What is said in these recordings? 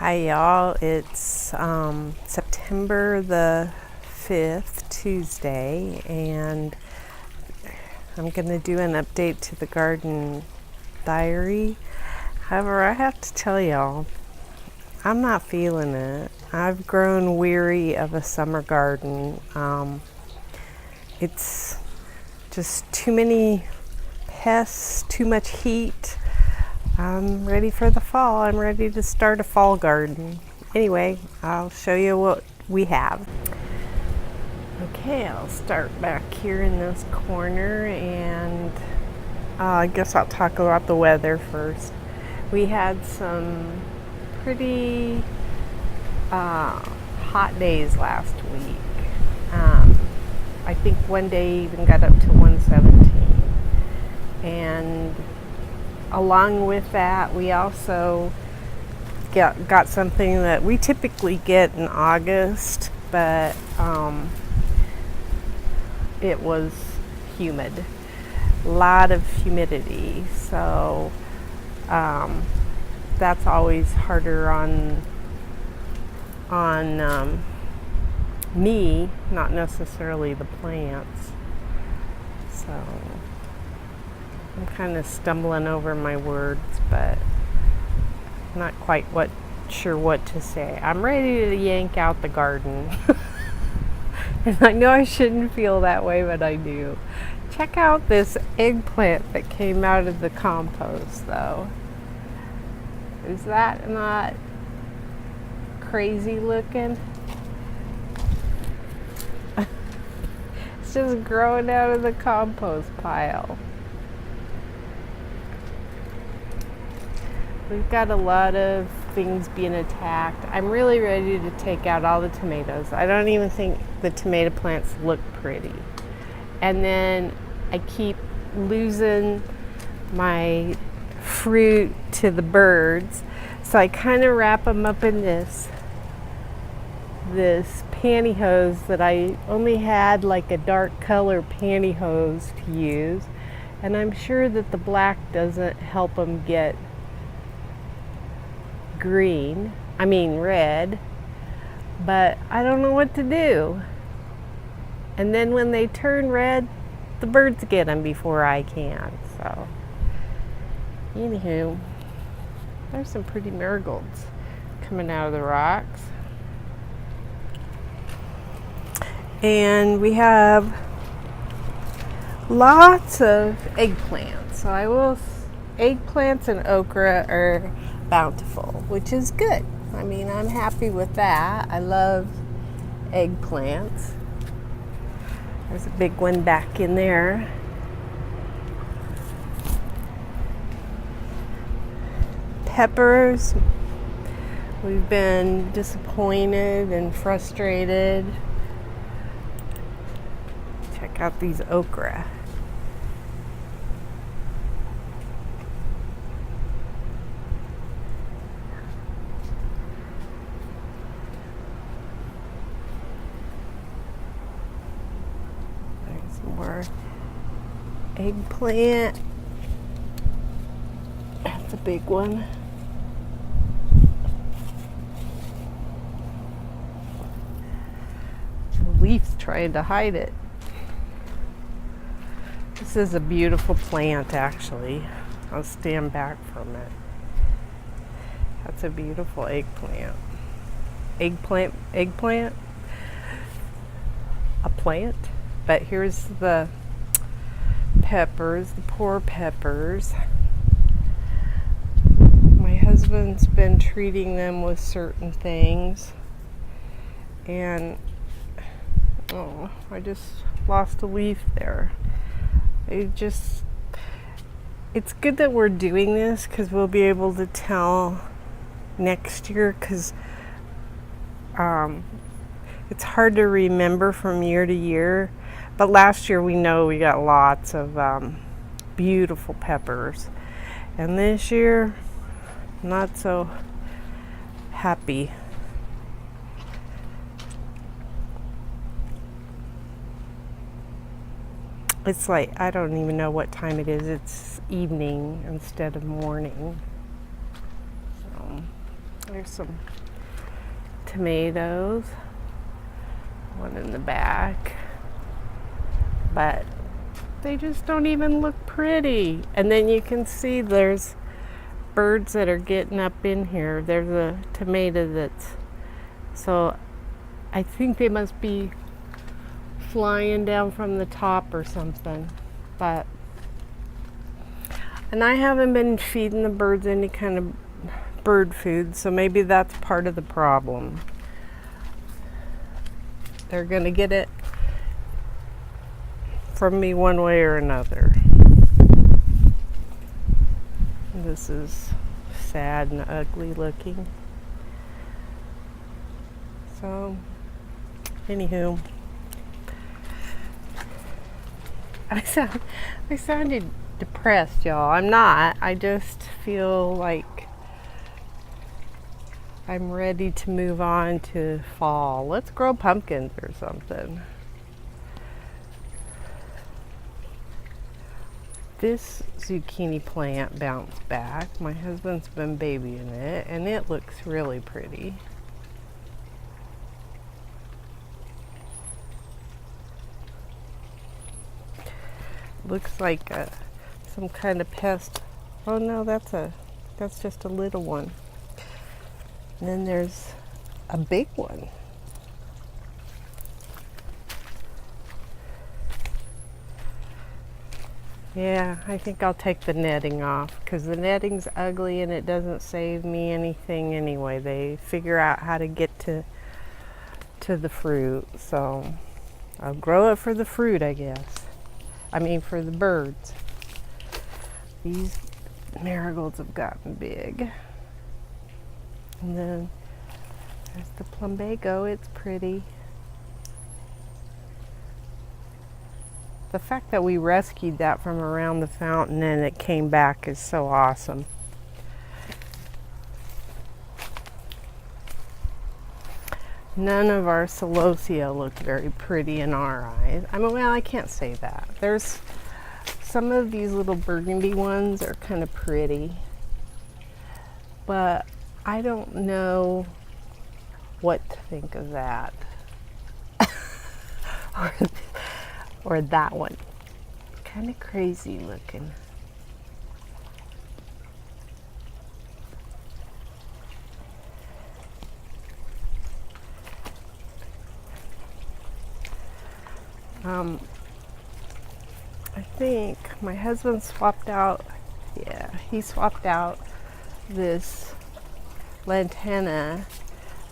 Hi y'all, it's September the 5th, Tuesday, and I'm going to do an update to the garden diary. However, I have to tell y'all, I'm not feeling it. I've grown weary of a summer garden. It's just too many pests, too much heat. I'm ready for the fall. I'm ready to start a fall garden. Anyway, I'll show you what we have. Okay, I'll start back here in this corner, and I guess I'll talk about the weather first. We had some pretty hot days last week. I think one day even got up to 117. And along with that, we also got something that we typically get in August, but it was humid. A lot of humidity, so that's always harder on me, not necessarily the plants. So I'm kind of stumbling over my words, but not quite sure what to say. I'm ready to yank out the garden. And I know I shouldn't feel that way, but I do. Check out this eggplant that came out of the compost, though. Is that not crazy looking? It's just growing out of the compost pile. We've got a lot of things being attacked. I'm really ready to take out all the tomatoes. I don't even think the tomato plants look pretty. And then I keep losing my fruit to the birds. So I kind of wrap them up in this pantyhose that I only had like a dark color pantyhose to use. And I'm sure that the black doesn't help them get red, but I don't know what to do. And then when they turn red, the birds get them before I can. So, anywho, there's some pretty marigolds coming out of the rocks. And we have lots of eggplants. So eggplants and okra are bountiful, which is good. I mean, I'm happy with that. I love eggplants. There's a big one back in there. Peppers. We've been disappointed and frustrated. Check out these okra. More eggplant. That's a big one. The leaf's trying to hide it. This is a beautiful plant, actually. I'll stand back from it. That's a beautiful eggplant. Eggplant? A plant? But here's the peppers, the poor peppers. My husband's been treating them with certain things. And, I just lost a leaf there. It's good that we're doing this because we'll be able to tell next year, because it's hard to remember from year to year. But last year we know we got lots of beautiful peppers. And this year, not so happy. It's like, I don't even know what time it is. It's evening instead of morning. So There's some tomatoes, one in the back, but they just don't even look pretty. And then you can see there's birds that are getting up in here. There's a tomato that's, so I think they must be flying down from the top or something. But, and I haven't been feeding the birds any kind of bird food, so maybe that's part of the problem. They're gonna get it from me one way or another. This is sad and ugly looking. So, anywho, I sounded depressed, y'all. I'm not. I just feel like I'm ready to move on to fall. Let's grow pumpkins or something. This zucchini plant bounced back. My husband's been babying it, and it looks really pretty. Looks like some kind of pest. Oh no, that's just a little one. And then there's a big one. Yeah, I think I'll take the netting off because the netting's ugly and it doesn't save me anything anyway. They figure out how to get to the fruit, so I'll grow it for the fruit, I guess. I mean, for the birds. These marigolds have gotten big. And then there's the plumbago. It's pretty. The fact that we rescued that from around the fountain and it came back is so awesome. None of our celosia look very pretty in our eyes. I mean, well, I can't say that. There's some of these little burgundy ones are kind of pretty, but I don't know what to think of that. or that one. Kind of crazy looking. I think my husband swapped out, he swapped out this lantana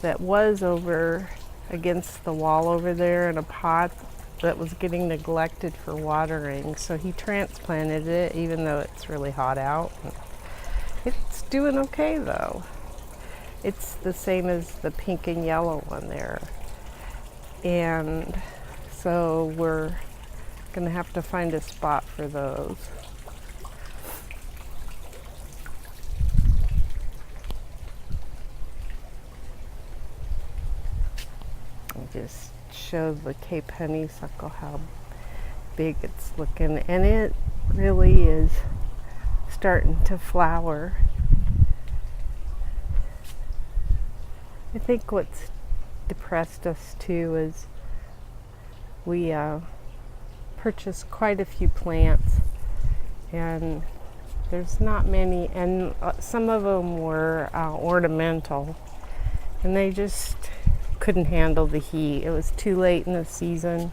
that was over against the wall over there in a pot that was getting neglected for watering. So he transplanted it even though it's really hot out. It's doing okay though. It's the same as the pink and yellow one there. And so we're gonna have to find a spot for those. I'll just show the Cape honeysuckle how big it's looking, and it really is starting to flower. I think what's depressed us too is we purchased quite a few plants, and there's not many, and some of them were ornamental, and they just couldn't handle the heat. It was too late in the season,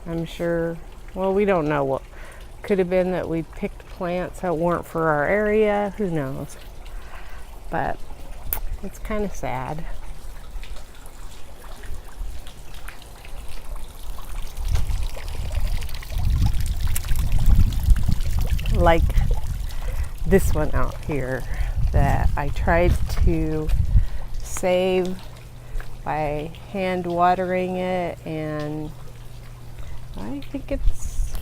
I'm sure. Well, we don't know. What could have been that we picked plants that weren't for our area, who knows. But it's kind of sad. Like this one out here that I tried to save by hand watering it, and I think it's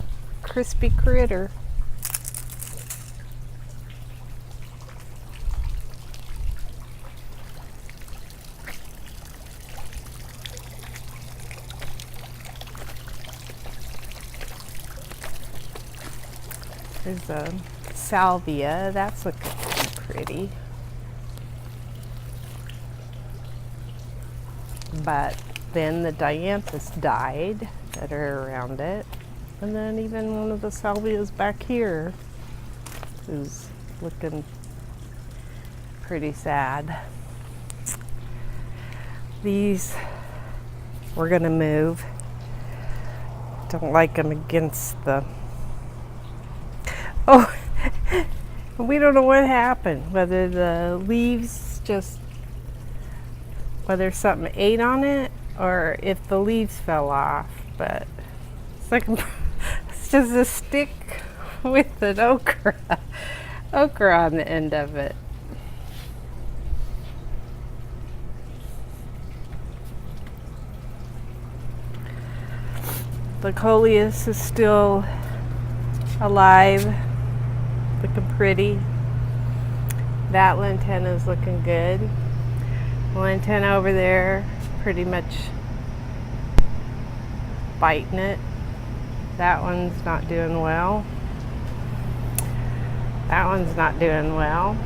crispy critter. There's a salvia, that's looking pretty. but then the dianthus died that are around it. And then even one of the salvias back here is looking pretty sad. These we're gonna move. Don't like them against the, oh, we don't know what happened, whether the leaves just, whether something ate on it or if the leaves fell off, but it's like it's just a stick with an okra on the end of it. The coleus is still alive, looking pretty. That lantana is looking good. The lantana over there, pretty much biting it. That one's not doing well. That one's not doing well.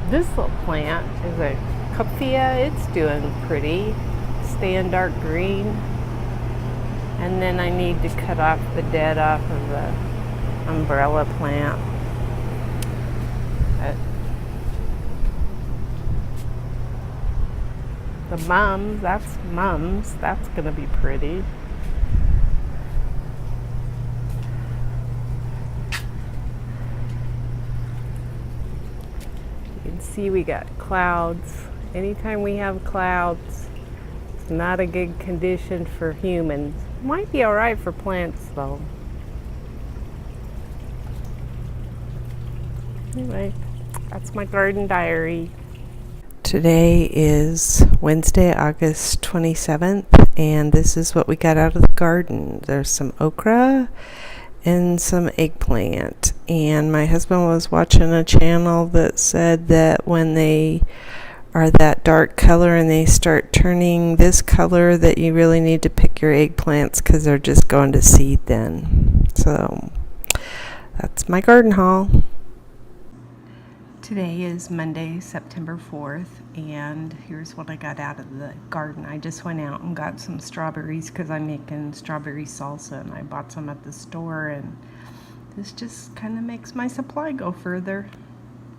This little plant is a Kupfia. It's doing pretty, staying dark green. And then I need to cut off the dead off of the umbrella plant. The mums, that's gonna be pretty. You can see we got clouds. Anytime we have clouds, it's not a good condition for humans. Might be all right for plants though. Anyway, that's my garden diary. Today is Wednesday, August 27th, and this is what we got out of the garden. There's some okra and some eggplant. And my husband was watching a channel that said that when they are that dark color and they start turning this color, that you really need to pick your eggplants because they're just going to seed then. So that's my garden haul. Today is Monday, September 4th, and here's what I got out of the garden. I just went out and got some strawberries because I'm making strawberry salsa, and I bought some at the store, and this just kind of makes my supply go further.